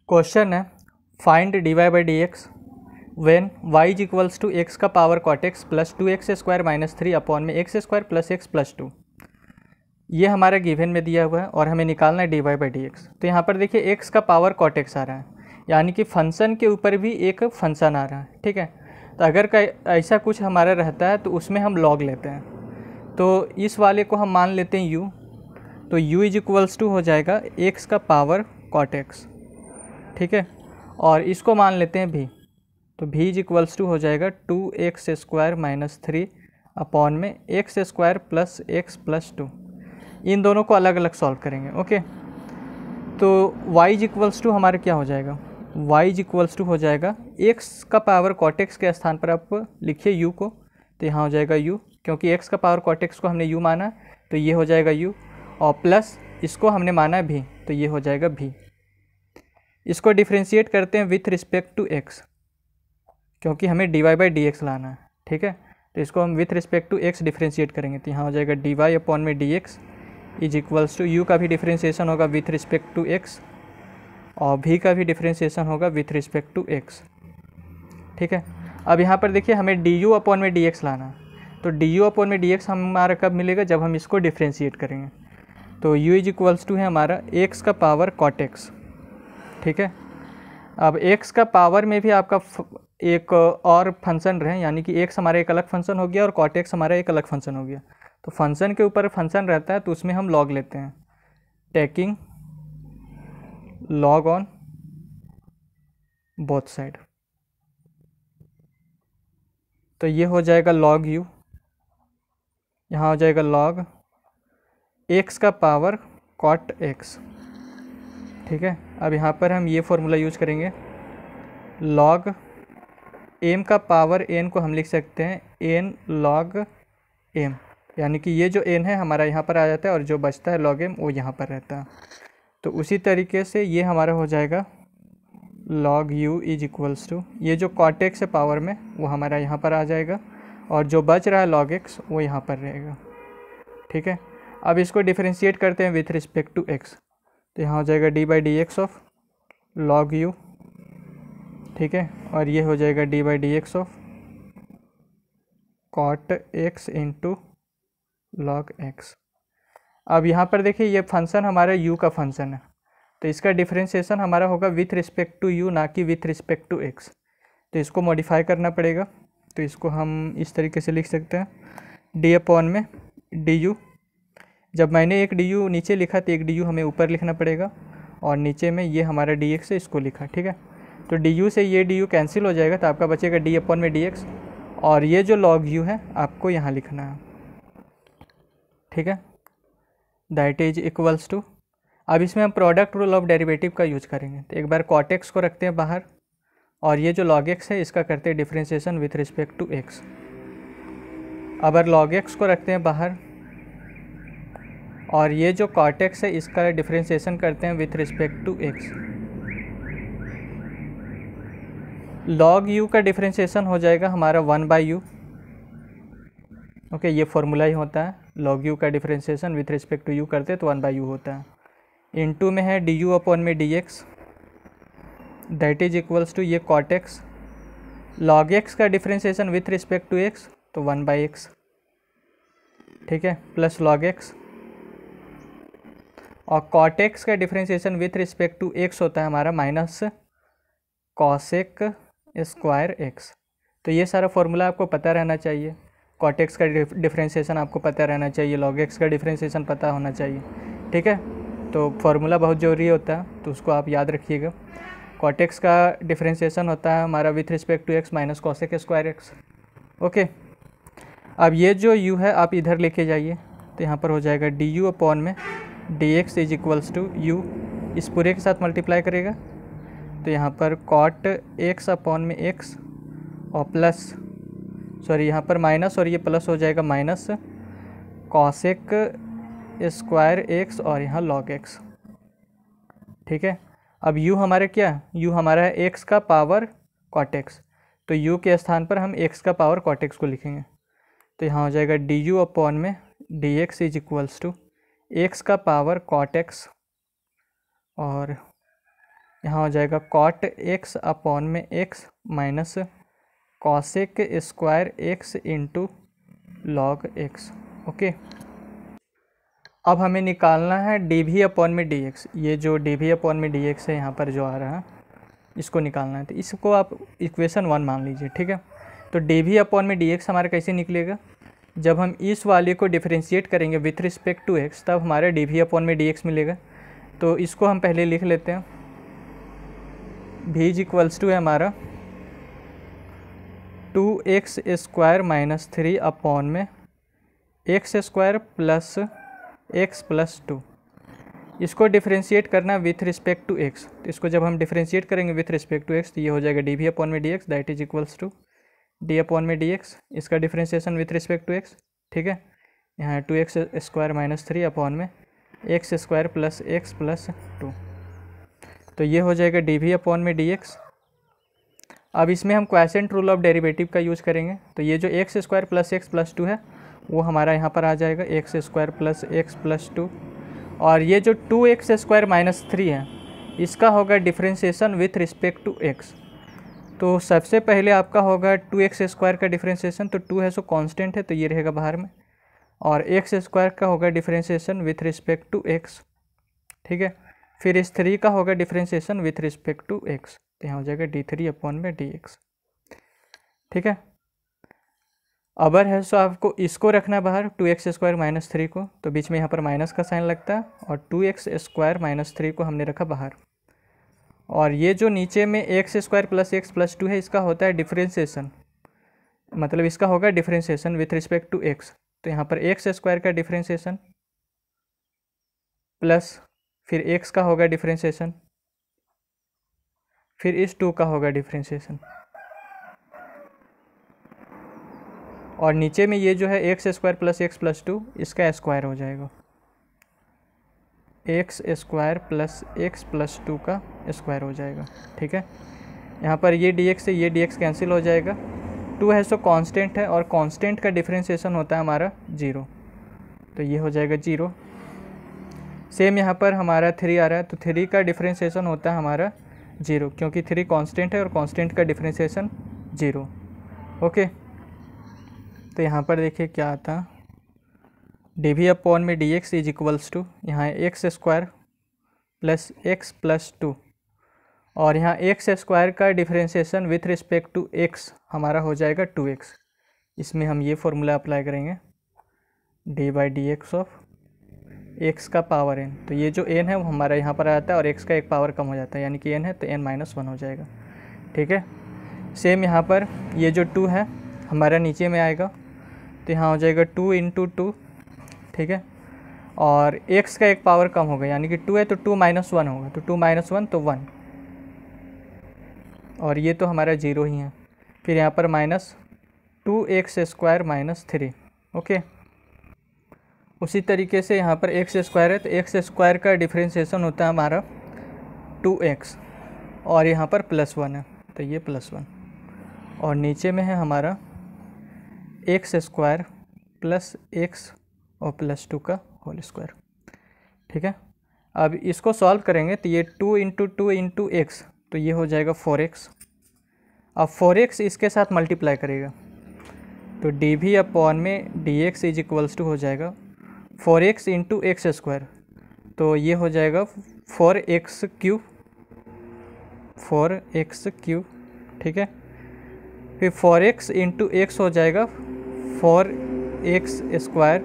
Question है find dy by D X when Y is equals to x का power cot X plus 2x² minus 3 upon में x² plus x plus 2। ये हमारा given में दिया हुआ है और हमें निकालना है dy बाई डी एक्स। तो यहाँ पर देखिए x का पावर कॉट एक्स आ रहा है, यानी कि फंक्शन के ऊपर भी एक फंक्शन आ रहा है। ठीक है, तो अगर ऐसा कुछ हमारा रहता है तो उसमें हम लॉग लेते हैं। तो इस वाले को हम मान लेते हैं u, तो u इज इक्वल्स टू हो जाएगा x का पावर कॉट एक्स। ठीक है, और इसको मान लेते हैं v, तो v इज इक्वल्स टू हो जाएगा 2x² माइनस 3 अपॉन में x² प्लस x प्लस 2। इन दोनों को अलग अलग सॉल्व करेंगे। ओके, तो y इज इक्वल्स टू हमारा क्या हो जाएगा, y इज इक्वल्स टू हो जाएगा x का पावर कॉट एक्स के स्थान पर आप लिखिए u को, तो यहाँ हो जाएगा u, क्योंकि x का पावर कॉट एक्स को हमने u माना तो ये हो जाएगा u, और प्लस इसको हमने माना v, तो ये हो जाएगा v। इसको डिफ्रेंशिएट करते हैं विथ रिस्पेक्ट टू x, क्योंकि हमें dy बाई डी एक्स लाना है। ठीक है, तो इसको हम with respect to x differentiate करेंगे, तो यहाँ हो जाएगा dy अपॉन में d x is equals to u का भी डिफ्रेंशिएशन होगा विथ रिस्पेक्ट टू x और v का भी डिफ्रेंशिएशन होगा विथ रिस्पेक्ट टू x। ठीक है, अब यहाँ पर देखिए हमें du अपॉन में dx लाना, तो du अपॉन में dx हमारा कब मिलेगा, जब हम इसको डिफ्रेंशिएट करेंगे। तो u इज इक्वल्स टू है हमारा x का पावर कॉट एक्स। ठीक है, अब x का पावर में भी आपका एक और फंक्शन रहे, यानी कि x हमारा एक अलग फंक्शन हो गया और कॉट एक्स हमारा एक अलग फंक्शन हो गया। तो फंक्शन के ऊपर फंक्शन रहता है तो उसमें हम लॉग लेते हैं, taking log on both side. तो ये हो जाएगा लॉग u, यहाँ हो जाएगा लॉग x का पावर कॉट x। ठीक है, अब यहाँ पर हम ये फॉर्मूला यूज करेंगे, लॉग m का पावर n को हम लिख सकते हैं n log m, यानी कि ये जो n है हमारा यहाँ पर आ जाता है और जो बचता है log m वो यहाँ पर रहता है। तो उसी तरीके से ये हमारा हो जाएगा log u is equals to, ये जो cot x है पावर में वो हमारा यहाँ पर आ जाएगा और जो बच रहा है log x वो यहाँ पर रहेगा। ठीक है, अब इसको डिफरेंशिएट करते हैं विथ रिस्पेक्ट टू x, तो यहाँ हो जाएगा d by D x of log u। ठीक है, और ये हो जाएगा d by D x of cot x into log x. अब यहाँ पर देखिए ये फंक्शन हमारा u का फंक्शन है, तो इसका डिफरेंशिएशन हमारा होगा विथ रिस्पेक्ट टू u, ना कि विथ रिस्पेक्ट टू x। तो इसको मॉडिफाई करना पड़ेगा, तो इसको हम इस तरीके से लिख सकते हैं डी अपॉन में डी यू। जब मैंने एक डी यू नीचे लिखा तो एक डी यू हमें ऊपर लिखना पड़ेगा, और नीचे में ये हमारा डी एक्स है इसको लिखा। ठीक है, तो डी यू से ये डी यू कैंसिल हो जाएगा, तो आपका बचेगा डी अपॉन में डी एक्स, और ये जो लॉग यू है आपको यहाँ लिखना है। ठीक है, दैट इज इक्वल्स टू, अब इसमें हम प्रोडक्ट रूल ऑफ डेरिवेटिव का यूज करेंगे। तो एक बार कॉट एक्स को रखते हैं बाहर, और ये जो लॉग एक्स है इसका करते हैं differentiation with respect to x. अब लॉग एक्स को रखते हैं बाहर, और ये जो कॉट एक्स है इसका डिफ्रेंशिएशन करते हैं with respect to x. Log u का डिफ्रेंशिएशन हो जाएगा हमारा 1 बाई यू। ओके, ये फॉर्मूला ही होता है, लॉग यू का differentiation with respect to u करते हैं तो 1 बाई यू होता है। इनटू में है डी यू अपॉन में d x, that is equals to ये कॉट एक्स, लॉग एक्स का differentiation with respect to x तो 1 बाई एक्स। ठीक है, प्लस लॉग एक्स, और कॉट एक्स का differentiation with respect to x होता है हमारा माइनस कॉसेक स्क्वायर एक्स। तो ये सारा फॉर्मूला आपको पता रहना चाहिए, कॉट एक्स का डिफ्रेंशिएशन आपको पता रहना चाहिए, लॉग एक्स का डिफ्रेंशिएशन पता होना चाहिए। ठीक है, तो फार्मूला बहुत ज़रूरी होता है, तो उसको आप याद रखिएगा। कॉट एक्स का डिफ्रेंशिएशन होता है हमारा with respect to x minus cosec square x. Okay, अब ये जो u है आप इधर लेके जाइए, तो यहाँ पर हो जाएगा डी यू अपॉन में d x is equals to u, इस पूरे के साथ मल्टीप्लाई करेगा, तो यहाँ पर कॉट एक्स अपॉन में एक्स और प्लस, सॉरी यहाँ पर माइनस और ये प्लस हो जाएगा माइनस कॉसेक स्क्वायर एक्स और यहाँ लॉग एक्स। ठीक है, अब u हमारा क्या, u हमारा है एक्स का पावर कॉट एक्स, तो u के स्थान पर हम एक्स का पावर कॉट एक्स को लिखेंगे, तो यहाँ हो जाएगा डी यू अपॉन में d x is equals to x का पावर कॉट एक्स और यहाँ हो जाएगा कॉट एक्स अपॉन में x minus cosec square x into log x. Okay, अब हमें निकालना है डी वी अपॉन में डी एक्स। ये जो डी वी अपॉन में डी एक्स है यहाँ पर जो आ रहा है, इसको निकालना है। तो इसको आप इक्वेशन 1 मान लीजिए, ठीक है। तो डी वी अपॉन में डी एक्स हमारा कैसे निकलेगा, जब हम इस वाले को डिफरेंशिएट करेंगे विथ रिस्पेक्ट टू एक्स, तब हमारा डी वी अपॉन में डी एक्स मिलेगा। तो इसको हम पहले लिख लेते हैं। v इज इक्वल्स टू है हमारा 2x स्क्वायर माइनस 3 अपॉन में x square plus x plus 2। इसको डिफरेंशिएट करना विथ रिस्पेक्ट टू एक्स। तो इसको जब हम डिफरेंशिएट करेंगे विथ रिस्पेक्ट टू एक्स, तो ये हो जाएगा डी वी अपॉन में d x, that is equals to d upon में डी एक्स, इसका differentiation with respect to x, ठीक है। यहाँ 2x स्क्वायर माइनस 3 अपॉन में x square plus x plus 2। तो ये हो जाएगा डी वी अपॉन में डी एक्स। अब इसमें हम क्वासेंट रूल ऑफ डेरिवेटिव का यूज़ करेंगे। तो ये जो x square plus x plus 2 है वो हमारा यहाँ पर आ जाएगा x square plus x plus 2, और ये जो 2x स्क्वायर माइनस 3 है इसका होगा differentiation with respect to x. तो सबसे पहले आपका होगा 2x स्क्वायर का डिफरेंशिएशन, तो 2 है सो कांस्टेंट है तो ये रहेगा बाहर में, और एक्स स्क्वायर का होगा differentiation with respect to x, ठीक है। फिर इस 3 का होगा differentiation with respect to x, तो यहाँ हो जाएगा d3 अपॉन में dx, ठीक है। अबर है सो आपको इसको रखना बाहर 2x स्क्वायर माइनस 3 को, तो बीच में यहाँ पर माइनस का साइन लगता है, और 2x स्क्वायर माइनस 3 को हमने रखा बाहर। और ये जो नीचे में x square plus x plus 2 है इसका होता है डिफरेंशिएशन, मतलब इसका होगा differentiation with respect to x. तो यहाँ पर एक्स स्क्वायर का डिफरेंशिएशन प्लस फिर एक्स का होगा डिफरेंशिएशन, फिर इस 2 का होगा डिफरेंशिएशन, और नीचे में ये जो है x square plus x plus 2 इसका स्क्वायर हो जाएगा, x square plus x plus 2 का स्क्वायर हो जाएगा, ठीक है। यहाँ पर ये डी एक्स से ये डी एक्स कैंसिल हो जाएगा। 2 है सो कांस्टेंट है, और कांस्टेंट का डिफरेंशिएशन होता है हमारा 0, तो ये हो जाएगा 0। सेम यहाँ पर हमारा 3 आ रहा है, तो 3 का डिफरेंशिएशन होता है हमारा 0, क्योंकि 3 कांस्टेंट है और कांस्टेंट का डिफरेंशिएशन 0। ओके, तो यहाँ पर देखिए क्या आता है, डी वी अपॉन में d x is equals to, यहाँ x square plus x plus 2, और यहाँ एक्स स्क्वायर का differentiation with respect to x हमारा हो जाएगा 2x। इसमें हम ये फॉर्मूला अप्लाई करेंगे, d by D x of x का पावर n। तो ये जो n है वो हमारा यहाँ पर आता है, और x का एक पावर कम हो जाता है, यानी कि n है तो n माइनस 1 हो जाएगा, ठीक है। सेम यहाँ पर ये जो 2 है हमारा नीचे में आएगा, तो यहाँ हो जाएगा 2 इंटू 2, ठीक है। और x का एक पावर कम होगा, यानी कि 2 है तो 2 माइनस 1 होगा, तो 2 माइनस 1 तो 1, और ये तो हमारा 0 ही है। फिर यहाँ पर minus 2x square minus 3। Okay, उसी तरीके से यहाँ पर एक्स स्क्वायर है, तो एक्स स्क्वायर का डिफरेंशिएशन होता है हमारा 2x, और यहाँ पर प्लस 1 है तो ये प्लस 1, और नीचे में है हमारा एक्स स्क्वायर प्लस एक्स और प्लस 2 का होल स्क्वायर, ठीक है। अब इसको सॉल्व करेंगे तो ये 2 इंटू 2 इंटू एक्स, तो ये हो जाएगा 4x। अब 4x इसके साथ मल्टीप्लाई करेगा, तो डी वी अपॉन में d x is equals to हो जाएगा 4x इंटू एक्स स्क्वायर, तो ये हो जाएगा 4x क्यूब, ठीक है। फिर 4x इंटू एक्स हो जाएगा 4x स्क्वायर,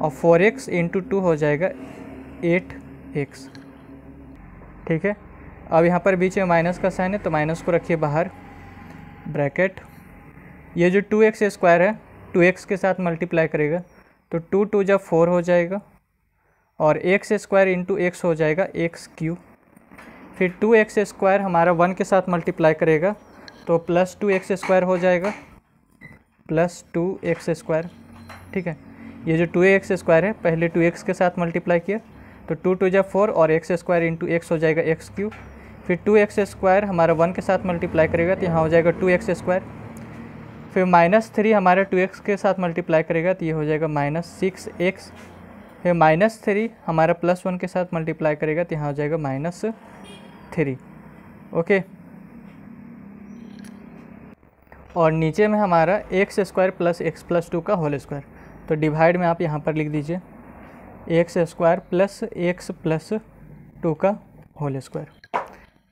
और 4x इंटू 2 हो जाएगा 8x, ठीक है। अब यहाँ पर बीच में माइनस का साइन है, तो माइनस को रखिए बाहर, ब्रैकेट। ये जो 2x स्क्वायर है 2x के साथ मल्टीप्लाई करेगा, तो 2 2 जब 4 हो जाएगा, और एक्स स्क्वायर इंटू एक्स हो जाएगा एक्स क्यूब। फिर 2x स्क्वायर हमारा 1 के साथ मल्टीप्लाई करेगा, तो प्लस 2x स्क्वायर हो जाएगा, प्लस 2x स्क्वायर, ठीक है। ये जो 2x स्क्वायर है पहले 2x के साथ मल्टीप्लाई किया, तो 2 2 जब 4, और एक्स स्क्वायर इंटू एक्स हो जाएगा एक्स क्यूब। फिर 2x स्क्वायर हमारा 1 के साथ मल्टीप्लाई करेगा, तो यहाँ हो जाएगा 2x स्क्वायर। फिर -3 हमारा 2x के साथ मल्टीप्लाई करेगा, तो ये हो जाएगा -6x। फिर -3 हमारा +1 के साथ मल्टीप्लाई करेगा, तो यहाँ हो जाएगा -3। ओके। और नीचे में हमारा x square plus x plus 2 का होल स्क्वायर, तो डिवाइड में आप यहाँ पर लिख दीजिए x square plus x plus 2 का होल स्क्वायर।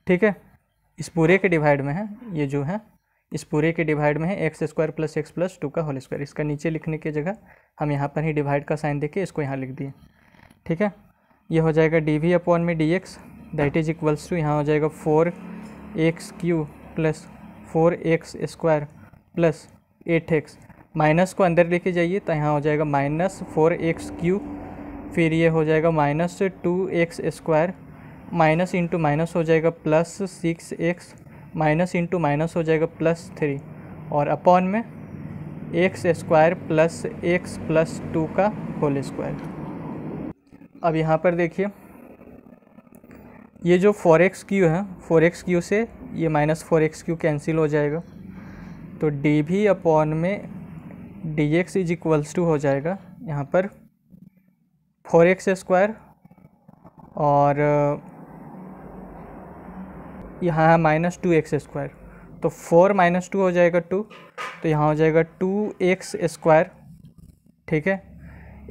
ठीक है, इस पूरे के डिवाइड में है, ये जो है इस पूरे के डिवाइड में है x square plus x plus 2 का होल स्क्वायर। इसका नीचे लिखने की जगह हम यहाँ पर ही डिवाइड का साइन देके इसको यहाँ लिख दिए। ठीक है, ये हो जाएगा डी वी अपॉन में d x that is equals to, यहाँ हो जाएगा 4x³ plus 4x square plus 8x, minus को अंदर लेके जाइए तो यहाँ हो जाएगा -4x³, फिर ये हो जाएगा -2x square, minus into minus हो जाएगा +6x, माइनस इंटू माइनस हो जाएगा +3, और अपॉन में x square plus x plus 2 का होल स्क्वायर। अब यहाँ पर देखिए ये जो 4x³ है, 4x³ से ये -4x³ कैंसिल हो जाएगा, तो डी भी अपॉन में d x is equals to हो जाएगा यहाँ पर 4x स्क्वायर, और यहाँ है -2x स्क्वायर, तो 4 - 2 हो जाएगा 2, तो यहाँ हो जाएगा 2x स्क्वायर। ठीक है,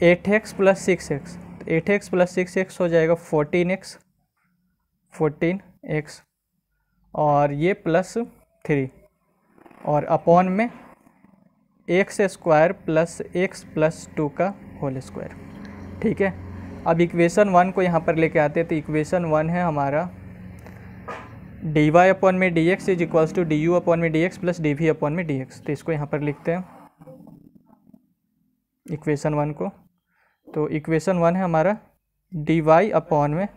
8x प्लस 6x, तो 8x प्लस 6x हो जाएगा 14x, और ये +3, और अपॉन में x square plus x plus 2 का होल स्क्वायर। ठीक है, अब इक्वेशन 1 को यहाँ पर लेके आते हैं, तो इक्वेशन 1 है हमारा डी वाई अपॉन में d x is equals to d u upon में d x plus d v upon में डी एक्स। तो इसको यहाँ पर लिखते हैं इक्वेशन 1 को। तो इक्वेशन 1 है हमारा डी वाई अपॉन में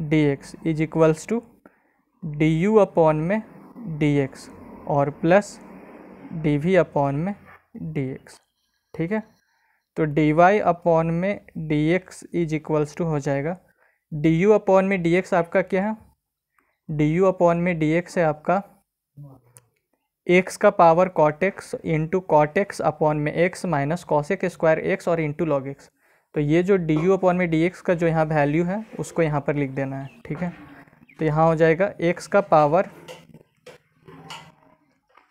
d x is equals to d u upon में डी एक्स और प्लस डी वी अपॉन में डी एक्स। ठीक है, तो डी वाई अपॉन में d x is equals to हो जाएगा डी यू अपॉन में डी एक्स आपका क्या है, डी यू अपॉन में डी एक्स है आपका एक्स का power cot x into cot x upon में x minus cosec square x और इंटू लॉग एक्स। तो ये जो डी यू अपॉन में डी एक्स का जो यहाँ वैल्यू है उसको यहाँ पर लिख देना है। ठीक है, तो यहाँ हो जाएगा एक्स का पावर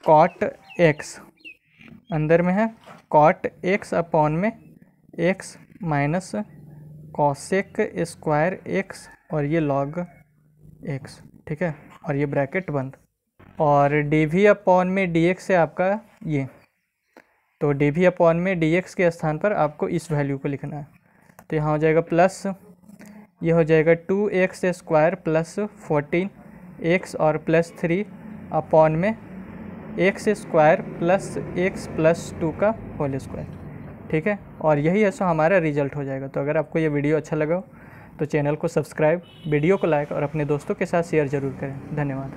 कॉट एक्स, अंदर में है कॉट एक्स अपॉन में x minus cosec square x और ये लॉग एक्स। ठीक है, और ये ब्रैकेट बंद, और डी वी अपॉन में डी एक्स है आपका ये, तो डी वी अपॉन में डी एक्स के स्थान पर आपको इस वैल्यू को लिखना है। तो यहाँ हो जाएगा प्लस, ये हो जाएगा 2x स्क्वायर प्लस 14x और प्लस 3 अपॉन में x square plus x plus 2 का होल स्क्वायर। ठीक है, और यही ऐसा हमारा रिजल्ट हो जाएगा। तो अगर आपको ये वीडियो अच्छा लगा तो चैनल को सब्सक्राइब, वीडियो को लाइक और अपने दोस्तों के साथ शेयर ज़रूर करें। धन्यवाद।